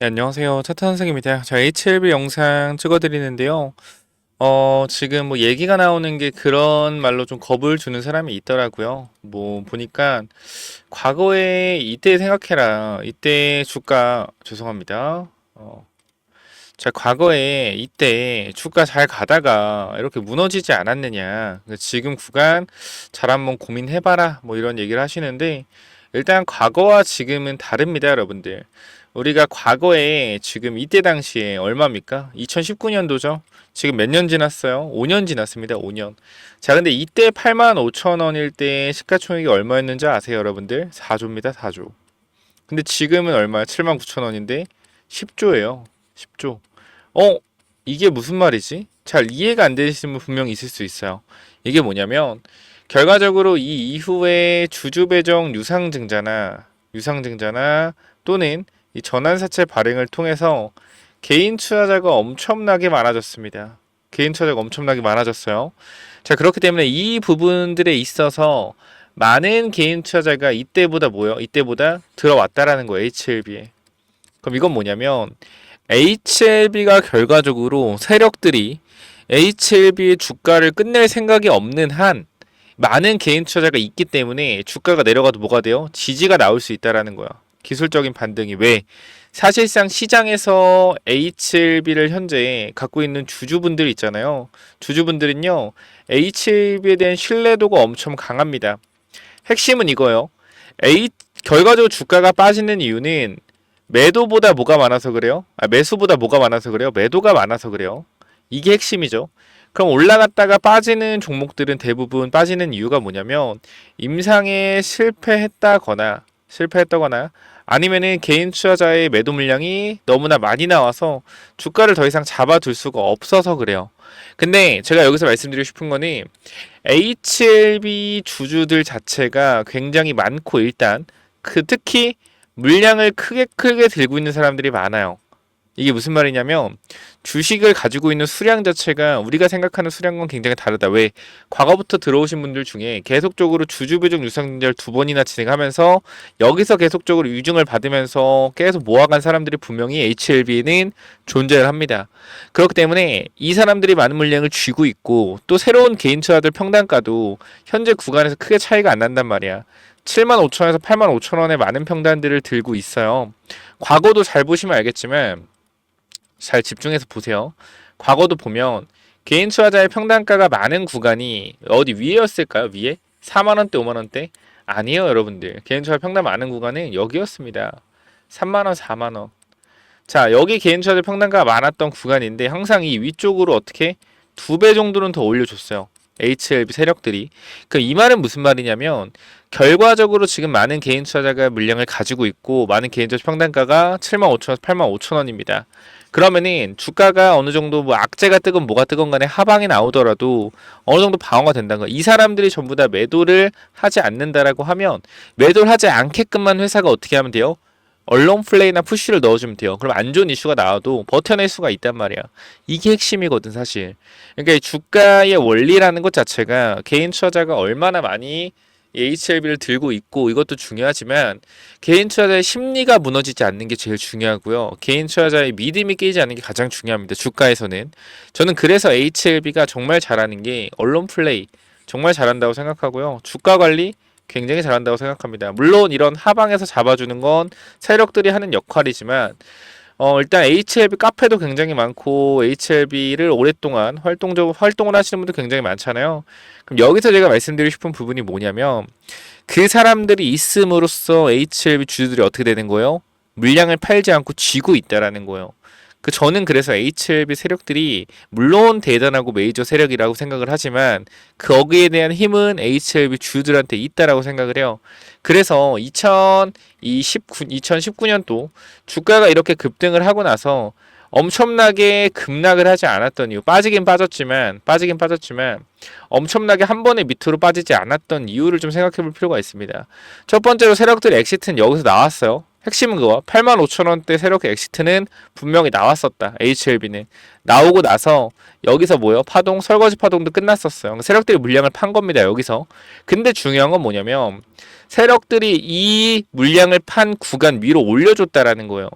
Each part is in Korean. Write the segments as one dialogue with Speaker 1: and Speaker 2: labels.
Speaker 1: 네, 안녕하세요. 차트 선생입니다. 자, HLB 영상 찍어드리는데요. 지금 뭐 얘기가 나오는 게 그런 말로 좀 겁을 주는 사람이 있더라고요. 뭐 보니까 과거에 이때 생각해라. 이때 주가 죄송합니다. 자, 과거에 이때 주가 잘 가다가 이렇게 무너지지 않았느냐. 지금 구간 잘 한번 고민해봐라. 뭐 이런 얘기를 하시는데 일단 과거와 지금은 다릅니다, 여러분들. 우리가 과거에 지금 이때 당시에 얼마입니까? 2019년도죠. 지금 몇 년 지났어요? 5년 지났습니다. 5년. 자, 근데 이때 85,000원일 때 시가총액이 얼마였는지 아세요, 여러분들? 4조입니다. 4조. 근데 지금은 얼마야? 79,000원인데 10조예요. 10조. 어, 이게 무슨 말이지? 잘 이해가 안 되시는 분 분명히 있을 수 있어요. 이게 뭐냐면, 결과적으로 이 이후에 주주 배정 유상증자나 또는 이 전환사채 발행을 통해서 개인 투자자가 엄청나게 많아졌습니다. 개인 투자자가 엄청나게 많아졌어요. 자, 그렇기 때문에 이 부분들에 있어서 많은 개인 투자자가 이때보다 들어왔다라는 거예요, HLB에. 그럼 이건 뭐냐면, HLB가 결과적으로 세력들이 HLB의 주가를 끝낼 생각이 없는 한 많은 개인 투자자가 있기 때문에 주가가 내려가도 뭐가 돼요? 지지가 나올 수 있다라는 거야. 기술적인 반등이 왜? 사실상 시장에서 HLB를 현재 갖고 있는 주주분들 있잖아요. 주주분들은요, HLB에 대한 신뢰도가 엄청 강합니다. 핵심은 이거예요. 결과적으로 주가가 빠지는 이유는 매도보다 뭐가 많아서 그래요? 매수보다 뭐가 많아서 그래요? 매도가 많아서 그래요. 이게 핵심이죠. 그럼 올라갔다가 빠지는 종목들은 대부분 빠지는 이유가 뭐냐면 임상에 실패했다거나 아니면은 개인 투자자의 매도 물량이 너무나 많이 나와서 주가를 더 이상 잡아둘 수가 없어서 그래요. 근데 제가 여기서 말씀드리고 싶은 거는 HLB 주주들 자체가 굉장히 많고 일단 특히 물량을 크게 들고 있는 사람들이 많아요. 이게 무슨 말이냐면 주식을 가지고 있는 수량 자체가 우리가 생각하는 수량과 굉장히 다르다. 왜? 과거부터 들어오신 분들 중에 계속적으로 주주배정 유상증자를 두 번이나 진행하면서 여기서 계속적으로 유증을 받으면서 계속 모아간 사람들이 분명히 HLB에는 존재를 합니다. 그렇기 때문에 이 사람들이 많은 물량을 쥐고 있고 또 새로운 개인 투자들 평단가도 현재 구간에서 크게 차이가 안 난단 말이야. 75,000원에서 85,000원의 많은 평단들을 들고 있어요. 과거도 잘 보시면 알겠지만 잘 집중해서 보세요. 과거도 보면 개인 투자자의 평단가가 많은 구간이 어디 위에였을까요? 위에? 4만원대, 5만원대? 아니에요, 여러분들. 개인 투자 평단 많은 구간은 여기였습니다. 3만원, 4만원. 자, 여기 개인 투자자 평단가가 많았던 구간인데 항상 이 위쪽으로 어떻게 2배 정도는 더 올려줬어요. HLB 세력들이. 이 말은 무슨 말이냐면 결과적으로 지금 많은 개인 투자자가 물량을 가지고 있고 많은 개인 투자 평단가가 75,000원에서 85,000원입니다. 그러면은 주가가 어느 정도 뭐 악재가 뜨건 뭐가 뜨건 간에 하방이 나오더라도 어느 정도 방어가 된다는 거예요. 이 사람들이 전부 다 매도를 하지 않는다라고 하면 매도를 하지 않게끔만 회사가 어떻게 하면 돼요? 언론 플레이나 푸시를 넣어주면 돼요. 그럼 안 좋은 이슈가 나와도 버텨낼 수가 있단 말이야. 이게 핵심이거든 사실. 그러니까 이 주가의 원리라는 것 자체가 개인 투자자가 얼마나 많이 HLB를 들고 있고 이것도 중요하지만 개인 투자자의 심리가 무너지지 않는 게 제일 중요하고요. 개인 투자자의 믿음이 깨지지 않는 게 가장 중요합니다. 주가에서는. 저는 그래서 HLB가 정말 잘하는 게 언론 플레이 정말 잘한다고 생각하고요. 주가 관리 굉장히 잘한다고 생각합니다. 물론 이런 하방에서 잡아주는 건 세력들이 하는 역할이지만 일단 HLB 카페도 굉장히 많고 HLB를 오랫동안 활동을 하시는 분도 굉장히 많잖아요. 그럼 여기서 제가 말씀드리고 싶은 부분이 뭐냐면 그 사람들이 있음으로써 HLB 주주들이 어떻게 되는 거예요? 물량을 팔지 않고 쥐고 있다라는 거예요. 저는 그래서 HLB 세력들이 물론 대단하고 메이저 세력이라고 생각을 하지만 거기에 대한 힘은 HLB 주주들한테 있다라고 생각을 해요. 그래서 2019년도 주가가 이렇게 급등을 하고 나서 엄청나게 급락을 하지 않았던 이유, 빠지긴 빠졌지만 엄청나게 한 번에 밑으로 빠지지 않았던 이유를 좀 생각해 볼 필요가 있습니다. 첫 번째로 세력들 엑시트는 여기서 나왔어요. 핵심은 그거 85,000원대 세력 엑시트는 분명히 나왔었다. HLB는 나오고 나서 여기서 설거지 파동도 끝났었어요. 세력들이 물량을 판 겁니다. 여기서. 근데 중요한 건 뭐냐면 세력들이 이 물량을 판 구간 위로 올려줬다라는 거예요.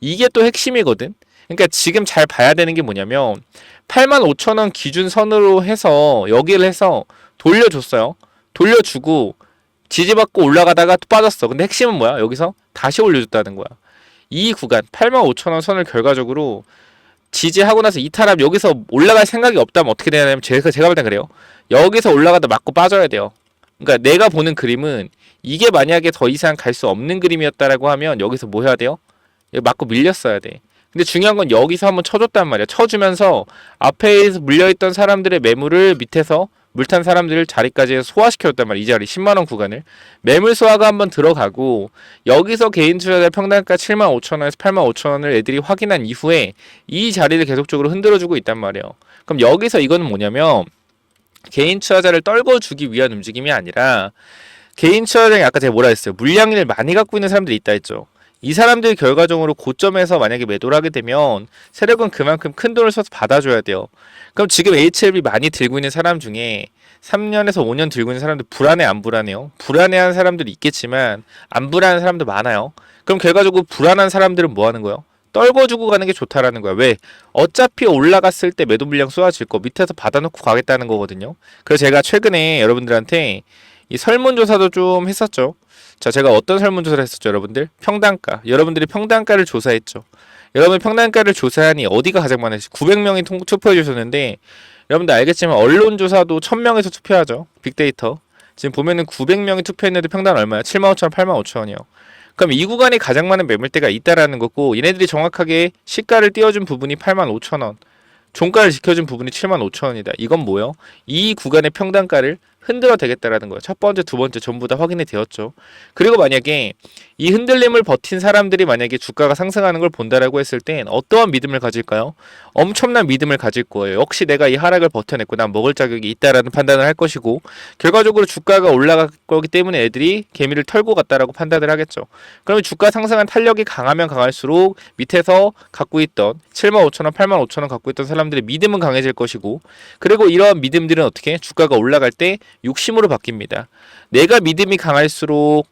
Speaker 1: 이게 또 핵심이거든. 그러니까 지금 잘 봐야 되는 게 뭐냐면 85,000원 기준 선으로 해서 여기를 해서 돌려줬어요. 돌려주고 지지받고 올라가다가 또 빠졌어. 근데 핵심은 뭐야? 여기서 다시 올려줬다는 거야. 이 구간 85,000원 선을 결과적으로 지지하고 나서 이탈하면 여기서 올라갈 생각이 없다면 어떻게 되냐면 제가 볼 땐 그래요. 여기서 올라가다 맞고 빠져야 돼요. 그러니까 내가 보는 그림은 이게 만약에 더 이상 갈 수 없는 그림이었다라고 하면 여기서 뭐 해야 돼요? 여기 맞고 밀렸어야 돼. 근데 중요한 건 여기서 한번 쳐줬단 말이야. 쳐주면서 앞에 물려있던 사람들의 매물을 밑에서 물탄 사람들을 자리까지 소화시켰단 말이야. 이 자리 10만원 구간을. 매물 소화가 한번 들어가고 여기서 개인 투자자 평단가 75,000원에서 85,000원을 애들이 확인한 이후에 이 자리를 계속적으로 흔들어주고 있단 말이에요. 그럼 여기서 이거는 뭐냐면 개인 투자자를 떨궈주기 위한 움직임이 아니라 개인 투자자에 아까 제가 뭐라 했어요? 물량을 많이 갖고 있는 사람들이 있다 했죠. 이 사람들이 결과적으로 고점에서 만약에 매도를 하게 되면 세력은 그만큼 큰 돈을 써서 받아줘야 돼요. 그럼 지금 HLB 많이 들고 있는 사람 중에 3년에서 5년 들고 있는 사람들 불안해 안 불안해요? 불안해하는 사람들이 있겠지만 안 불안한 사람도 많아요. 그럼 결과적으로 불안한 사람들은 뭐 하는 거예요? 떨궈주고 가는 게 좋다라는 거야. 왜? 어차피 올라갔을 때 매도 물량 쏟아질 거 밑에서 받아놓고 가겠다는 거거든요. 그래서 제가 최근에 여러분들한테 이 설문조사도 좀 했었죠. 자, 제가 어떤 설문조사를 했었죠, 여러분들? 평단가. 여러분들이 평단가를 조사했죠. 여러분 평단가를 조사하니 어디가 가장 많았어요? 900명이 투표해 주셨는데 여러분들 알겠지만 언론조사도 1000명에서 투표하죠. 빅데이터. 지금 보면은 900명이 투표했는데 평단 얼마야? 75,000원, 85,000원이요. 그럼 이 구간에 가장 많은 매물대가 있다라는 거고 얘네들이 정확하게 시가를 띄워준 부분이 85,000원. 종가를 지켜준 부분이 75,000원이다. 이건 뭐예요? 이 구간의 평단가를 흔들어 되겠다라는 거예요. 첫 번째, 두 번째 전부 다 확인이 되었죠. 그리고 만약에 이 흔들림을 버틴 사람들이 만약에 주가가 상승하는 걸 본다라고 했을 땐 어떠한 믿음을 가질까요? 엄청난 믿음을 가질 거예요. 역시 내가 이 하락을 버텨냈고 난 먹을 자격이 있다라는 판단을 할 것이고 결과적으로 주가가 올라갈 거기 때문에 애들이 개미를 털고 갔다라고 판단을 하겠죠. 그러면 주가 상승한 탄력이 강하면 강할수록 밑에서 갖고 있던 75,000원, 85,000원 갖고 있던 사람들의 믿음은 강해질 것이고 그리고 이러한 믿음들은 어떻게 주가가 올라갈 때 욕심으로 바뀝니다. 내가 믿음이 강할수록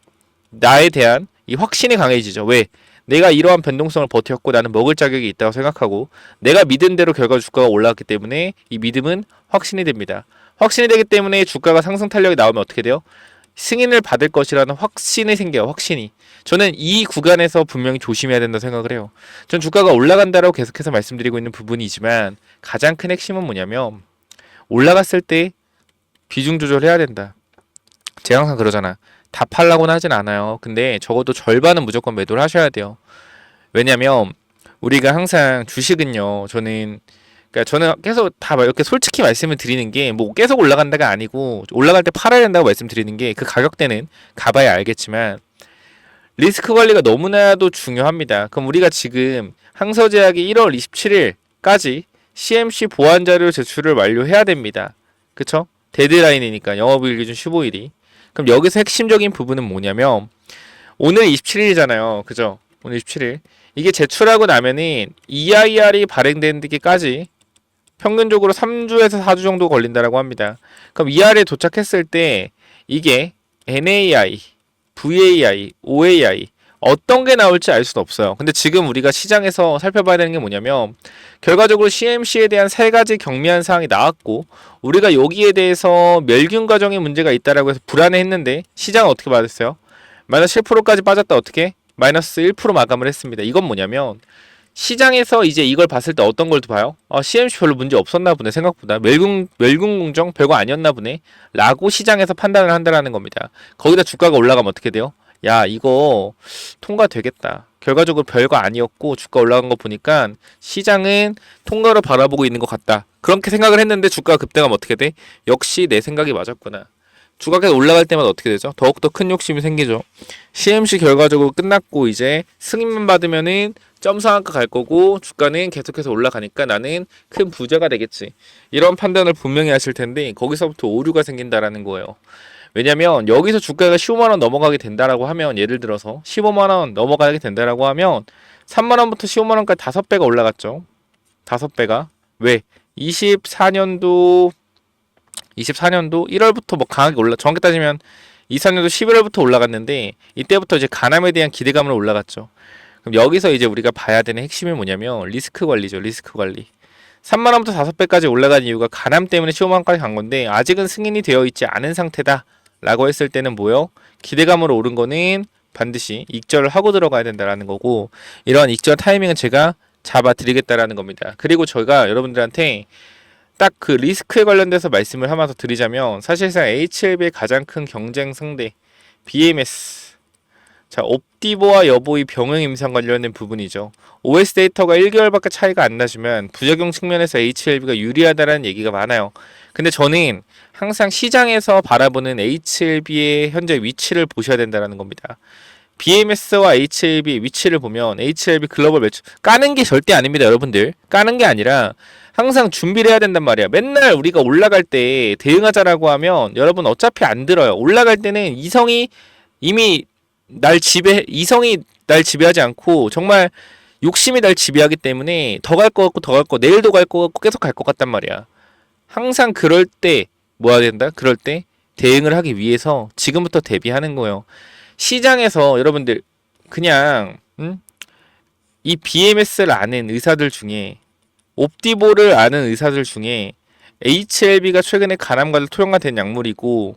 Speaker 1: 나에 대한 이 확신이 강해지죠. 왜? 내가 이러한 변동성을 버텼고 나는 먹을 자격이 있다고 생각하고 내가 믿은 대로 결과 주가가 올라갔기 때문에 이 믿음은 확신이 됩니다. 확신이 되기 때문에 주가가 상승 탄력이 나오면 어떻게 돼요? 승인을 받을 것이라는 확신이 생겨요. 확신이. 저는 이 구간에서 분명히 조심해야 된다고 생각을 해요. 전 주가가 올라간다라고 계속해서 말씀드리고 있는 부분이지만 가장 큰 핵심은 뭐냐면 올라갔을 때 비중 조절해야 된다. 제가 항상 그러잖아. 다 팔라고는 하진 않아요. 근데 적어도 절반은 무조건 매도를 하셔야 돼요. 왜냐면 우리가 항상 주식은요. 그러니까 저는 계속 다 이렇게 솔직히 말씀을 드리는 게 뭐 계속 올라간다가 아니고 올라갈 때 팔아야 된다고 말씀드리는 게 그 가격대는 가봐야 알겠지만 리스크 관리가 너무나도 중요합니다. 그럼 우리가 지금 항서제약이 1월 27일까지 CMC 보완 자료 제출을 완료해야 됩니다. 그쵸? 데드라인이니까 영업일 기준 15일이. 그럼 여기서 핵심적인 부분은 뭐냐면 오늘 27일이잖아요. 그죠? 오늘 27일. 이게 제출하고 나면은 EIR이 발행되기까지 평균적으로 3주에서 4주 정도 걸린다라고 합니다. 그럼 EIR에 도착했을 때 이게 NAI, VAI, OAI 어떤 게 나올지 알 수는 없어요. 근데 지금 우리가 시장에서 살펴봐야 되는 게 뭐냐면 결과적으로 CMC에 대한 세 가지 경미한 사항이 나왔고 우리가 여기에 대해서 멸균 과정에 문제가 있다라고 해서 불안해했는데 시장은 어떻게 받았어요? 마이너스 7%까지 빠졌다. 어떻게? 마이너스 1% 마감을 했습니다. 이건 뭐냐면 시장에서 이제 이걸 봤을 때 어떤 걸 봐요? CMC 별로 문제 없었나 보네. 생각보다 멸균 공정 별거 아니었나 보네 라고 시장에서 판단을 한다는 겁니다. 거기다 주가가 올라가면 어떻게 돼요? 야, 이거 통과되겠다. 결과적으로 별거 아니었고 주가 올라간 거 보니까 시장은 통과로 바라보고 있는 것 같다. 그렇게 생각을 했는데 주가가 급등하면 어떻게 돼? 역시 내 생각이 맞았구나. 주가가 계속 올라갈 때마다 어떻게 되죠? 더욱더 큰 욕심이 생기죠. CMC 결과적으로 끝났고 이제 승인만 받으면은 점상한가 갈 거고 주가는 계속해서 올라가니까 나는 큰 부자가 되겠지. 이런 판단을 분명히 하실 텐데 거기서부터 오류가 생긴다라는 거예요. 왜냐면 여기서 주가가 15만원 넘어가게 된다라고 하면 예를 들어서 15만원 넘어가게 된다라고 하면 3만원부터 15만원까지 5배가 올라갔죠. 5배가. 왜? 24년도 1월부터 뭐 강하게 정확히 따지면 24년도 11월부터 올라갔는데 이때부터 이제 가남에 대한 기대감으로 올라갔죠. 그럼 여기서 이제 우리가 봐야 되는 핵심이 뭐냐면 리스크 관리죠. 리스크 관리. 3만 원부터 5배까지 올라간 이유가 가남 때문에 15만 원까지 간 건데 아직은 승인이 되어 있지 않은 상태다 라고 했을 때는 뭐요? 기대감으로 오른 거는 반드시 익절을 하고 들어가야 된다라는 거고, 이러한 익절 타이밍은 제가 잡아드리겠다라는 겁니다. 그리고 저희가 여러분들한테 딱 그 리스크에 관련돼서 말씀을 하면서 드리자면, 사실상 HLB의 가장 큰 경쟁 상대 BMS, 자, 옵디보와 여보의 병행 임상 관련된 부분이죠. OS 데이터가 1개월밖에 차이가 안 나지만 부작용 측면에서 HLB가 유리하다는 얘기가 많아요. 근데 저는 항상 시장에서 바라보는 HLB의 현재 위치를 보셔야 된다는 겁니다. BMS와 HLB의 위치를 보면 HLB 글로벌 매출 까는 게 절대 아닙니다, 여러분들. 까는 게 아니라 항상 준비를 해야 된단 말이야. 맨날 우리가 올라갈 때 대응하자라고 하면 여러분 어차피 안 들어요. 올라갈 때는 이미 이성이 날 지배하지 않고 정말 욕심이 날 지배하기 때문에 더 갈 것 같고 더 갈 거, 내일도 갈 것 같고 계속 갈 것 같단 말이야. 항상 그럴 때 뭐 해야 된다? 그럴 때 대응을 하기 위해서 지금부터 대비하는 거예요. 시장에서 여러분들 그냥 이 BMS를 아는 의사들 중에, 옵디보를 아는 의사들 중에 HLB가 최근에 간암과도 투영가 된 약물이고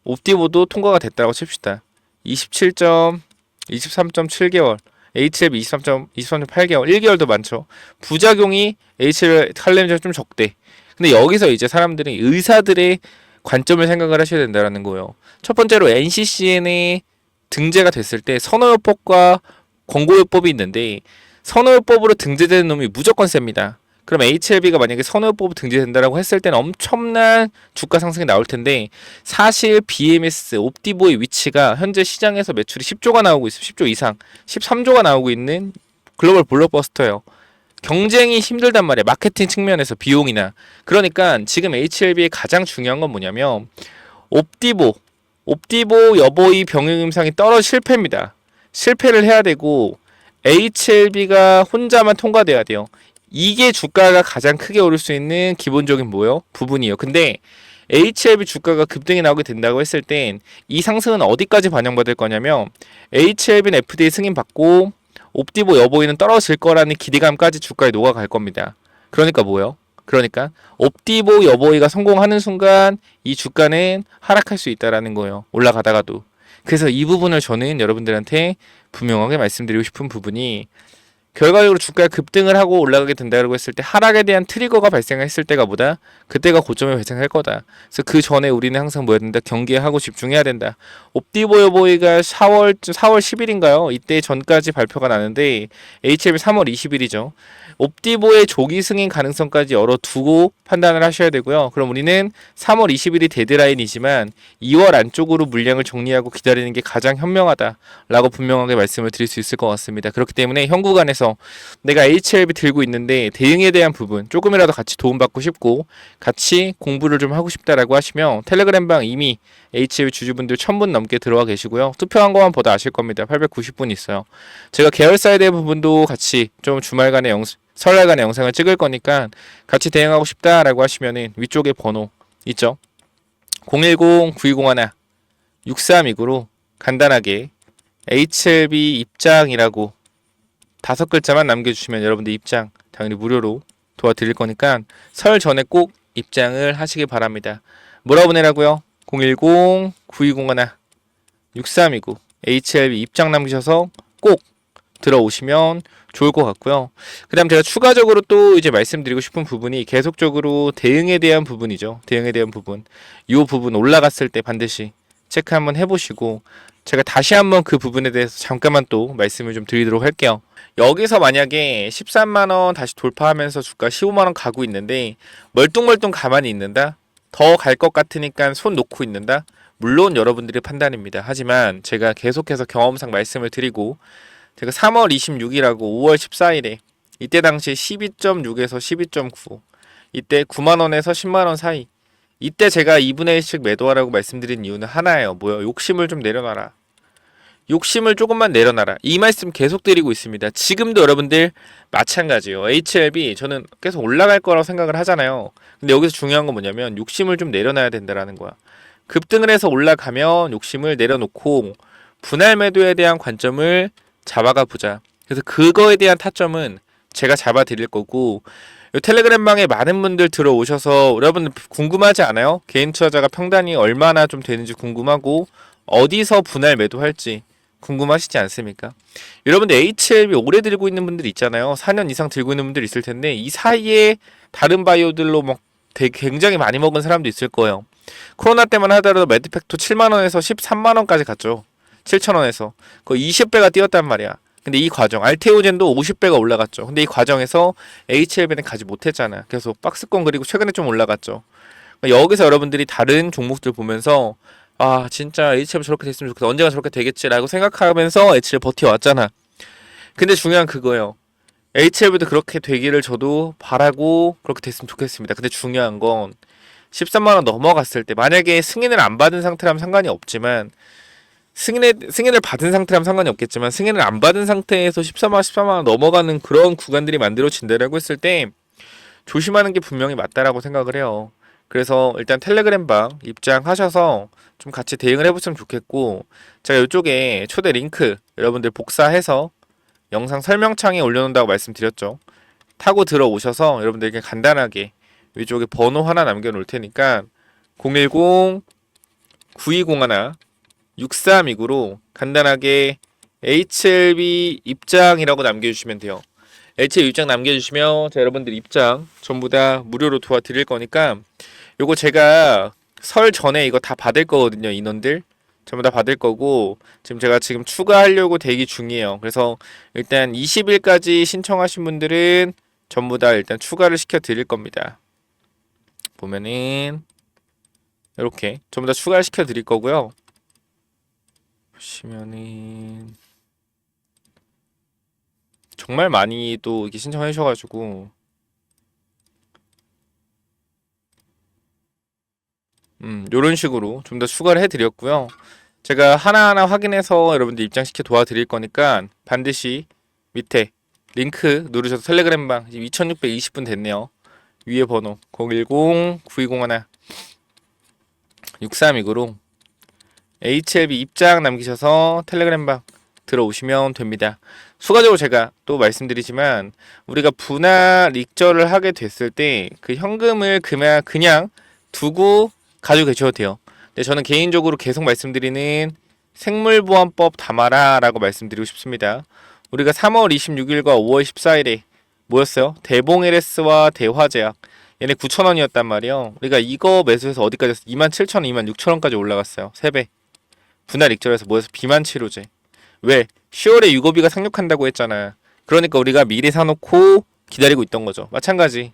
Speaker 1: 옵디보도 통과가 됐다고 칩시다. 23.7개월, HLB 23.8개월, 1개월도 많죠. 부작용이 HLB 칼렘제가 좀 적대. 근데 여기서 이제 사람들이 의사들의 관점을 생각을 하셔야 된다는 거예요. 첫 번째로 NCCN에 등재가 됐을 때 선호요법과 권고요법이 있는데, 선호요법으로 등재되는 놈이 무조건 셉니다. 그럼 HLB가 만약에 선호요법으로 등재된다라고 했을 때는 엄청난 주가 상승이 나올 텐데, 사실 BMS, 옵디보의 위치가 현재 시장에서 매출이 10조가 나오고 있어요. 10조 이상, 13조가 나오고 있는 글로벌 블록버스터예요. 경쟁이 힘들단 말이에요. 마케팅 측면에서 비용이나. 그러니까 지금 HLB의 가장 중요한 건 뭐냐면 옵디보 여보의 병행 임상이 실패입니다. 실패를 해야 되고 HLB가 혼자만 통과돼야 돼요. 이게 주가가 가장 크게 오를 수 있는 기본적인 부분이에요. 근데 HLB 주가가 급등이 나오게 된다고 했을 땐 이 상승은 어디까지 반영받을 거냐면, HLB는 FDA 승인 받고 옵디보 여보이는 떨어질 거라는 기대감까지 주가에 녹아갈 겁니다. 그러니까 그러니까 옵디보 여보이가 성공하는 순간 이 주가는 하락할 수 있다라는 거예요. 올라가다가도. 그래서 이 부분을 저는 여러분들한테 분명하게 말씀드리고 싶은 부분이, 결과적으로 주가가 급등을 하고 올라가게 된다고 했을 때 하락에 대한 트리거가 발생했을 때가 보다 그때가 고점에 발생할 거다. 그래서 그 전에 우리는 항상 뭐해야 된다? 경계하고 집중해야 된다. 옵디보 여보이가 4월 10일인가요? 이때 전까지 발표가 나는데 HLB 3월 20일이죠. 옵디보의 조기 승인 가능성까지 열어두고 판단을 하셔야 되고요. 그럼 우리는 3월 20일이 데드라인이지만 2월 안쪽으로 물량을 정리하고 기다리는 게 가장 현명하다라고 분명하게 말씀을 드릴 수 있을 것 같습니다. 그렇기 때문에 현 구간에서 내가 HLB 들고 있는데 대응에 대한 부분 조금이라도 같이 도움받고 싶고 같이 공부를 좀 하고 싶다라고 하시면 텔레그램방 이미 HLB 주주분들 1000분 넘게 들어와 계시고요. 투표한 것만 보다 아실 겁니다. 890분 있어요. 제가 계열사에 대한 부분도 같이 좀 주말간에 설날간에 영상을 찍을 거니까 같이 대응하고 싶다라고 하시면은 위쪽에 번호 있죠? 010-9201-6329로 간단하게 HLB 입장이라고 5글자만 남겨주시면 여러분들 입장 당연히 무료로 도와드릴 거니까 설 전에 꼭 입장을 하시기 바랍니다. 뭐라고 보내라고요? 010-9201-6329 HLB 입장 남기셔서 꼭 들어오시면 좋을 것 같고요. 그 다음 제가 추가적으로 또 이제 말씀드리고 싶은 부분이 계속적으로 대응에 대한 부분이죠. 대응에 대한 부분. 이 부분 올라갔을 때 반드시 체크 한번 해보시고 제가 다시 한번 그 부분에 대해서 잠깐만 또 말씀을 좀 드리도록 할게요. 여기서 만약에 13만원 다시 돌파하면서 주가 15만원 가고 있는데 멀뚱멀뚱 가만히 있는다? 더 갈 것 같으니까 손 놓고 있는다? 물론 여러분들의 판단입니다. 하지만 제가 계속해서 경험상 말씀을 드리고, 제가 3월 26일하고 5월 14일에 이때 당시 12.6에서 12.9, 이때 9만원에서 10만원 사이, 이때 제가 2분의 1씩 매도하라고 말씀드린 이유는 하나예요. 욕심을 좀 내려놔라. 욕심을 조금만 내려놔라. 이 말씀 계속 드리고 있습니다. 지금도 여러분들 마찬가지예요. HLB 저는 계속 올라갈 거라고 생각을 하잖아요. 근데 여기서 중요한 건 뭐냐면 욕심을 좀 내려놔야 된다라는 거야. 급등을 해서 올라가면 욕심을 내려놓고 분할 매도에 대한 관점을 잡아가 보자. 그래서 그거에 대한 타점은 제가 잡아드릴 거고, 요 텔레그램방에 많은 분들 들어오셔서 여러분 궁금하지 않아요? 개인 투자자가 평단이 얼마나 좀 되는지 궁금하고 어디서 분할 매도할지 궁금하시지 않습니까? 여러분들 HLB 오래 들고 있는 분들 있잖아요. 4년 이상 들고 있는 분들 있을 텐데 이 사이에 다른 바이오들로 막 되게 굉장히 많이 먹은 사람도 있을 거예요. 코로나 때만 하더라도 매드팩토 7만원에서 13만원까지 갔죠. 7천원에서 거의 20배가 뛰었단 말이야. 근데 이 과정 알테오젠도 50배가 올라갔죠. 근데 이 과정에서 HLB는 가지 못했잖아. 그래서 박스권 그리고 최근에 좀 올라갔죠. 그러니까 여기서 여러분들이 다른 종목들 보면서 아 진짜 HLB 저렇게 됐으면 좋겠다. 언젠가 저렇게 되겠지라고 생각하면서 HLB 버텨왔잖아. 근데 중요한 그거예요. HLB도 그렇게 되기를 저도 바라고 그렇게 됐으면 좋겠습니다. 근데 중요한 건 13만원 넘어갔을 때 만약에 승인을 안 받은 상태라면 상관이 없지만 승인을 받은 상태라면 상관이 없겠지만 승인을 안 받은 상태에서 14만원 넘어가는 그런 구간들이 만들어진다라고 했을 때 조심하는 게 분명히 맞다라고 생각을 해요. 그래서 일단 텔레그램방 입장하셔서 좀 같이 대응을 해보시면 좋겠고, 제가 이쪽에 초대 링크 여러분들 복사해서 영상 설명창에 올려놓는다고 말씀드렸죠. 타고 들어오셔서 여러분들에게 간단하게 위쪽에 번호 하나 남겨놓을 테니까 010-9201 6329로 간단하게 HLB 입장이라고 남겨주시면 돼요. HLB 입장 남겨주시면 여러분들 입장 전부 다 무료로 도와드릴 거니까 요거 제가 설 전에 이거 다 받을 거거든요. 인원들 전부 다 받을 거고 지금 제가 추가하려고 대기 중이에요. 그래서 일단 20일까지 신청하신 분들은 전부 다 일단 추가를 시켜 드릴 겁니다. 보면은 이렇게 전부 다 추가를 시켜 드릴 거고요. 보시면은 정말 많이 또 이렇게 신청해 주셔가지고 요런 식으로 좀 더 추가를 해드렸고요. 제가 하나하나 확인해서 여러분들 입장시켜 도와드릴 거니까 반드시 밑에 링크 누르셔서 텔레그램방 지금 2620분 됐네요. 위에 번호 010-9201 6329로 HLB 입장 남기셔서 텔레그램방 들어오시면 됩니다. 추가적으로 제가 또 말씀드리지만 우리가 분할 익절을 하게 됐을 때 그 현금을 그냥 두고 가지고 계셔도 돼요. 근데 저는 개인적으로 계속 말씀드리는 생물보안법 담아라 라고 말씀드리고 싶습니다. 우리가 3월 26일과 5월 14일에 뭐였어요? 대봉 LS와 대화제약 얘네 9,000원이었단 말이에요. 우리가 이거 매수해서 어디까지 했어? 27,000원, 26,000원까지 올라갔어요. 3배. 분할 익절에서 뭐해서 비만 치료제. 왜? 10월에 유고비가 상륙한다고 했잖아. 그러니까 우리가 미리 사놓고 기다리고 있던 거죠. 마찬가지.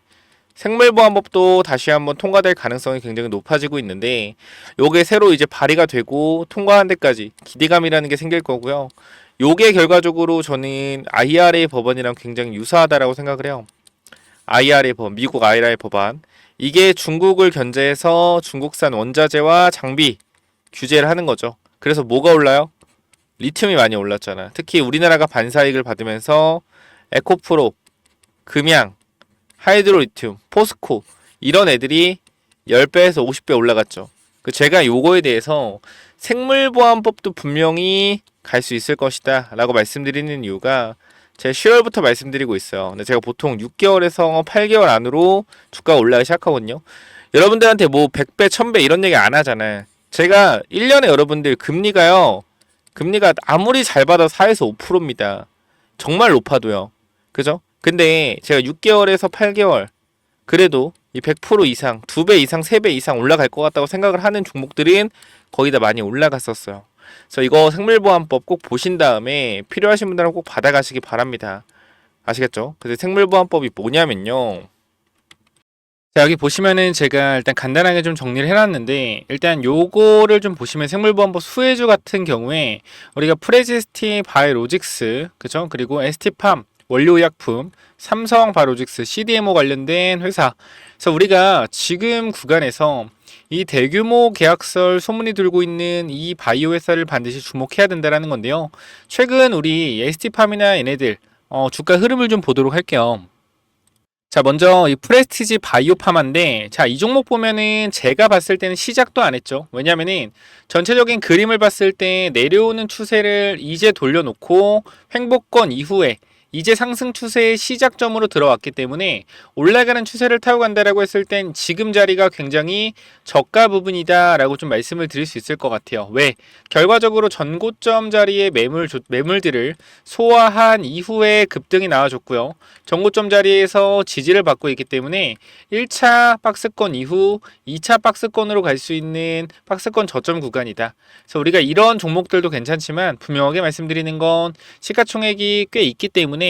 Speaker 1: 생물보안법도 다시 한번 통과될 가능성이 굉장히 높아지고 있는데 요게 새로 이제 발의가 되고 통과한 데까지 기대감이라는 게 생길 거고요. 요게 결과적으로 저는 IRA 법안이랑 굉장히 유사하다라고 생각을 해요. IRA 법안, 미국 IRA 법안. 이게 중국을 견제해서 중국산 원자재와 장비 규제를 하는 거죠. 그래서 뭐가 올라요? 리튬이 많이 올랐잖아. 특히 우리나라가 반사이익을 받으면서 에코프로, 금양, 하이드로리튬, 포스코 이런 애들이 10배에서 50배 올라갔죠. 제가 요거에 대해서 생물보안법도 분명히 갈 수 있을 것이다 라고 말씀드리는 이유가 제가 10월부터 말씀드리고 있어요. 근데 제가 보통 6개월에서 8개월 안으로 주가가 올라가기 시작하거든요. 여러분들한테 뭐 100배, 1000배 이런 얘기 안 하잖아요. 제가 1년에 여러분들 금리가 아무리 잘 받아도 4에서 5%입니다. 정말 높아도요. 그죠? 근데 제가 6개월에서 8개월 그래도 이 100% 이상, 2배 이상, 3배 이상 올라갈 것 같다고 생각을 하는 종목들은 거의 다 많이 올라갔었어요. 그래서 이거 생물보안법 꼭 보신 다음에 필요하신 분들은 꼭 받아가시기 바랍니다. 아시겠죠? 그래서 생물보안법이 뭐냐면요. 자, 여기 보시면은 제가 일단 간단하게 좀 정리를 해놨는데 일단 요거를 좀 보시면 생물보안법 수혜주 같은 경우에 우리가 프레지스티 바이오로직스 그죠? 그리고 ST팜 원료의약품, 삼성 바이오로직스, CDMO 관련된 회사. 그래서 우리가 지금 구간에서 이 대규모 계약설 소문이 돌고 있는 이 바이오 회사를 반드시 주목해야 된다라는 건데요. 최근 우리 ST팜이나 얘네들 주가 흐름을 좀 보도록 할게요. 자, 먼저 이 프레스티지 바이오파마인데, 자, 이 종목 보면은 제가 봤을 때는 시작도 안 했죠. 왜냐면은 전체적인 그림을 봤을 때 내려오는 추세를 이제 돌려놓고 횡보권 이후에 이제 상승 추세의 시작점으로 들어왔기 때문에 올라가는 추세를 타고 간다라고 했을 땐 지금 자리가 굉장히 저가 부분이다라고 좀 말씀을 드릴 수 있을 것 같아요. 왜? 결과적으로 전고점 자리의 매물들을 소화한 이후에 급등이 나와줬고요. 전고점 자리에서 지지를 받고 있기 때문에 1차 박스권 이후 2차 박스권으로 갈 수 있는 박스권 저점 구간이다. 그래서 우리가 이런 종목들도 괜찮지만 분명하게 말씀드리는 건 시가총액이 꽤 있기 때문에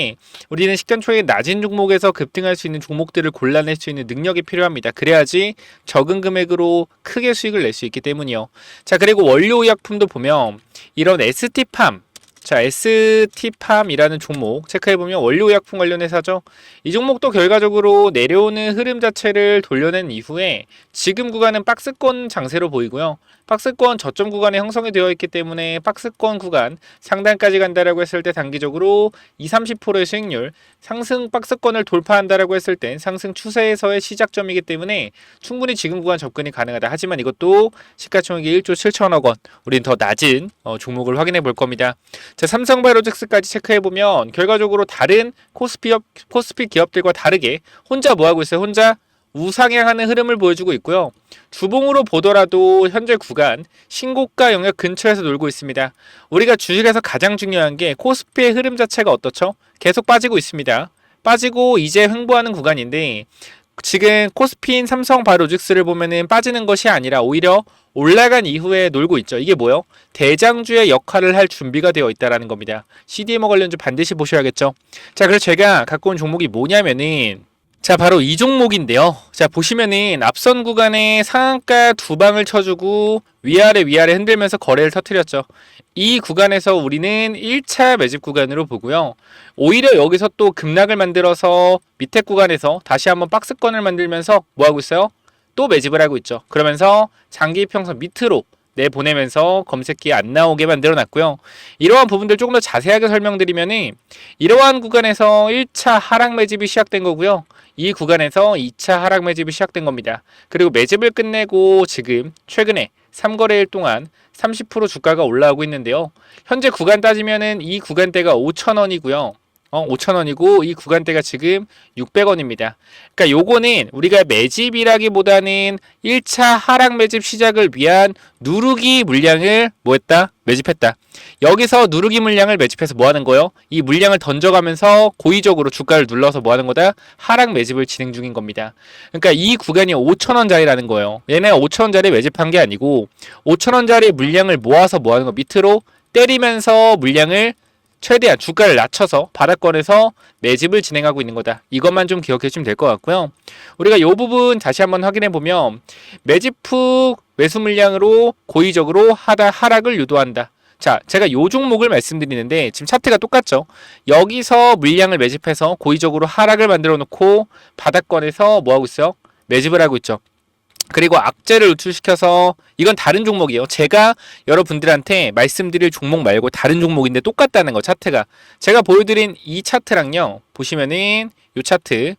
Speaker 1: 우리는 시가총액 낮은 종목에서 급등할 수 있는 종목들을 골라낼 수 있는 능력이 필요합니다. 그래야지 적은 금액으로 크게 수익을 낼 수 있기 때문이요. 자, 그리고 원료의약품도 보면 이런 ST팜, 자, ST팜이라는 종목 체크해보면 원료의약품 관련 회사죠. 이 종목도 결과적으로 내려오는 흐름 자체를 돌려낸 이후에 지금 구간은 박스권 장세로 보이고요. 박스권 저점 구간에 형성이 되어 있기 때문에 박스권 구간 상단까지 간다라고 했을 때 단기적으로 20-30%의 수익률, 상승 박스권을 돌파한다라고 했을 땐 상승 추세에서의 시작점이기 때문에 충분히 지금 구간 접근이 가능하다. 하지만 이것도 시가총액이 1조 7천억 원, 우린 더 낮은 종목을 확인해 볼 겁니다. 자, 삼성바이오로직스까지 체크해보면 결과적으로 다른 코스피 기업들과 다르게 혼자 뭐하고 있어요? 혼자 우상향하는 흐름을 보여주고 있고요. 주봉으로 보더라도 현재 구간 신고가 영역 근처에서 놀고 있습니다. 우리가 주식에서 가장 중요한 게 코스피의 흐름 자체가 어떻죠? 계속 빠지고 있습니다. 빠지고 이제 횡보하는 구간인데 지금 코스피인 삼성바이오로직스를 보면은 빠지는 것이 아니라 오히려 올라간 이후에 놀고 있죠. 이게 뭐요? 대장주의 역할을 할 준비가 되어 있다는 겁니다. CDMO 관련주 반드시 보셔야겠죠. 자, 그래서 제가 갖고 온 종목이 뭐냐면은 자, 바로 이 종목인데요. 자, 보시면은 앞선 구간에 상한가 두 방을 쳐주고 위아래 흔들면서 거래를 터뜨렸죠. 이 구간에서 우리는 1차 매집 구간으로 보고요. 오히려 여기서 또 급락을 만들어서 밑에 구간에서 다시 한번 박스권을 만들면서 뭐하고 있어요? 또 매집을 하고 있죠. 그러면서 장기 평선 밑으로 내보내면서 검색기에 안 나오게 만들어 놨고요. 이러한 부분들 조금 더 자세하게 설명드리면은 이러한 구간에서 1차 하락 매집이 시작된 거고요. 이 구간에서 2차 하락 매집이 시작된 겁니다. 그리고 매집을 끝내고 지금 최근에 3거래일 동안 30% 주가가 올라오고 있는데요. 현재 구간 따지면은 이 구간대가 5,000원이고요. 5,000원이고 이 구간대가 지금 600원입니다. 그러니까 요거는 우리가 매집이라기보다는 1차 하락 매집 시작을 위한 누르기 물량을 뭐했다? 매집했다. 여기서 누르기 물량을 매집해서 뭐 하는 거예요? 이 물량을 던져가면서 고의적으로 주가를 눌러서 뭐 하는 거다? 하락 매집을 진행 중인 겁니다. 그러니까 이 구간이 5,000원짜리라는 거예요. 얘네가 5,000원짜리 매집한 게 아니고 5,000원짜리 물량을 모아서 뭐 하는 거? 밑으로 때리면서 물량을 최대한 주가를 낮춰서 바닥권에서 매집을 진행하고 있는 거다. 이것만 좀 기억해 주시면 될 것 같고요. 우리가 이 부분 다시 한번 확인해 보면 매집 후 매수 물량으로 고의적으로 하락을 유도한다. 자, 제가 이 종목을 말씀드리는데 지금 차트가 똑같죠. 여기서 물량을 매집해서 고의적으로 하락을 만들어 놓고 바닥권에서 뭐 하고 있어요? 매집을 하고 있죠. 그리고 악재를 노출시켜서 이건 다른 종목이에요. 제가 여러분들한테 말씀드릴 종목 말고 다른 종목인데 똑같다는 거 차트가. 제가 보여드린 이 차트랑요. 보시면은 이 차트.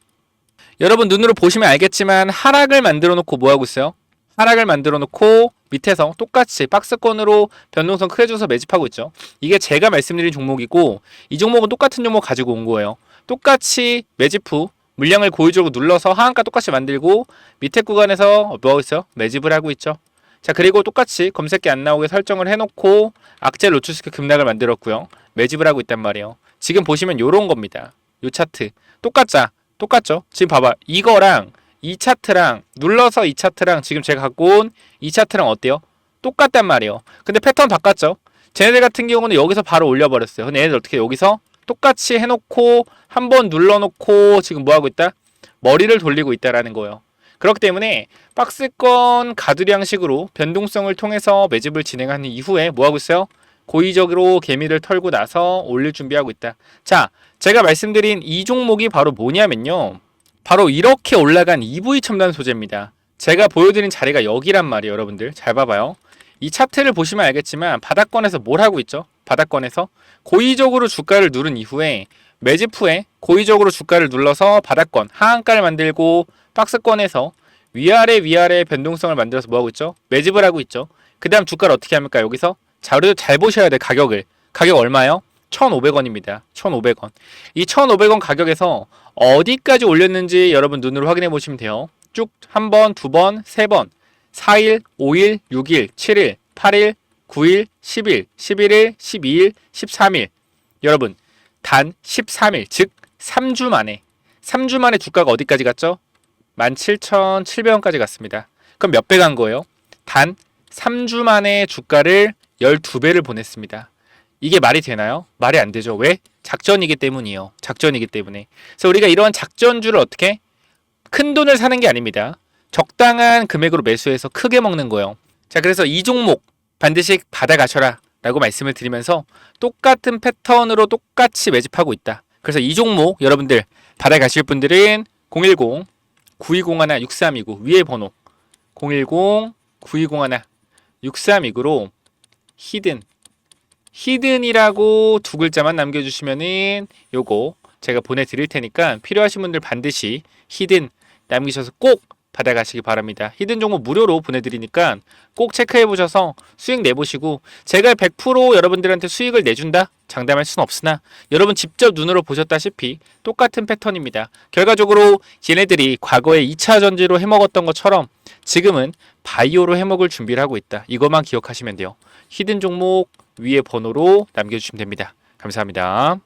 Speaker 1: 여러분 눈으로 보시면 알겠지만 하락을 만들어 놓고 뭐 하고 있어요? 하락을 만들어 놓고 밑에서 똑같이 박스권으로 변동성 크게 줘서 매집하고 있죠. 이게 제가 말씀드린 종목이고 이 종목은 똑같은 종목 가지고 온 거예요. 똑같이 매집 후 물량을 고의적으로 눌러서 하한가 똑같이 만들고 밑에 구간에서 뭐 하고 있어요? 매집을 하고 있죠. 자, 그리고 똑같이 검색기 안 나오게 설정을 해놓고 악재를 노출시켜 급락을 만들었고요. 매집을 하고 있단 말이에요. 지금 보시면 요런 겁니다. 요 차트. 똑같죠? 지금 봐봐. 이거랑 이 차트랑 눌러서 이 차트랑 지금 제가 갖고 온 이 차트랑 어때요? 똑같단 말이에요. 근데 패턴 바꿨죠? 쟤네들 같은 경우는 여기서 바로 올려버렸어요. 근데 얘네들 어떻게 여기서 똑같이 해놓고 한번 눌러놓고 지금 뭐하고 있다? 머리를 돌리고 있다라는 거예요. 그렇기 때문에 박스권 가두량식으로 변동성을 통해서 매집을 진행하는 이후에 뭐하고 있어요? 고의적으로 개미를 털고 나서 올릴 준비하고 있다. 자, 제가 말씀드린 이 종목이 바로 뭐냐면요. 바로 이렇게 올라간 EV 첨단 소재입니다. 제가 보여드린 자리가 여기란 말이에요. 여러분들 잘 봐봐요. 이 차트를 보시면 알겠지만 바닥권에서 뭘 하고 있죠? 바닥권에서 고의적으로 주가를 누른 이후에 매집 후에 고의적으로 주가를 눌러서 바닥권, 하한가를 만들고 박스권에서 위아래 변동성을 만들어서 뭐하고 있죠? 매집을 하고 있죠. 그 다음 주가를 어떻게 합니까? 여기서 자료 잘 보셔야 돼. 가격을. 가격 얼마요? 1,500원입니다. 1,500원. 이 1,500원 가격에서 어디까지 올렸는지 여러분 눈으로 확인해 보시면 돼요. 쭉 한 번, 두 번, 세 번, 4일, 5일, 6일, 7일, 8일, 9일, 10일, 11일, 12일, 13일. 여러분, 단 13일, 즉 3주 만에 3주 만에 주가가 어디까지 갔죠? 17,700원까지 갔습니다. 그럼 몇 배 간 거예요? 단 3주 만에 주가를 12배를 보냈습니다. 이게 말이 되나요? 말이 안 되죠. 왜? 작전이기 때문이에요. 작전이기 때문에. 그래서 우리가 이런 작전주를 어떻게? 큰 돈을 사는 게 아닙니다. 적당한 금액으로 매수해서 크게 먹는 거예요. 자, 그래서 이 종목 반드시 받아가셔라 라고 말씀을 드리면서 똑같은 패턴으로 똑같이 매집하고 있다. 그래서 이 종목 여러분들 받아가실 분들은 010-9201-6329 위에 번호 010-9201-6329로 히든이라고 두 글자만 남겨주시면은 요거 제가 보내드릴 테니까 필요하신 분들 반드시 히든 남기셔서 꼭 받아가시기 바랍니다. 히든 종목 무료로 보내드리니까 꼭 체크해 보셔서 수익 내보시고, 제가 100% 여러분들한테 수익을 내준다? 장담할 수는 없으나 여러분 직접 눈으로 보셨다시피 똑같은 패턴입니다. 결과적으로 얘네들이 과거에 2차 전지로 해먹었던 것처럼 지금은 바이오로 해먹을 준비를 하고 있다. 이것만 기억하시면 돼요. 히든 종목 위에 번호로 남겨주시면 됩니다. 감사합니다.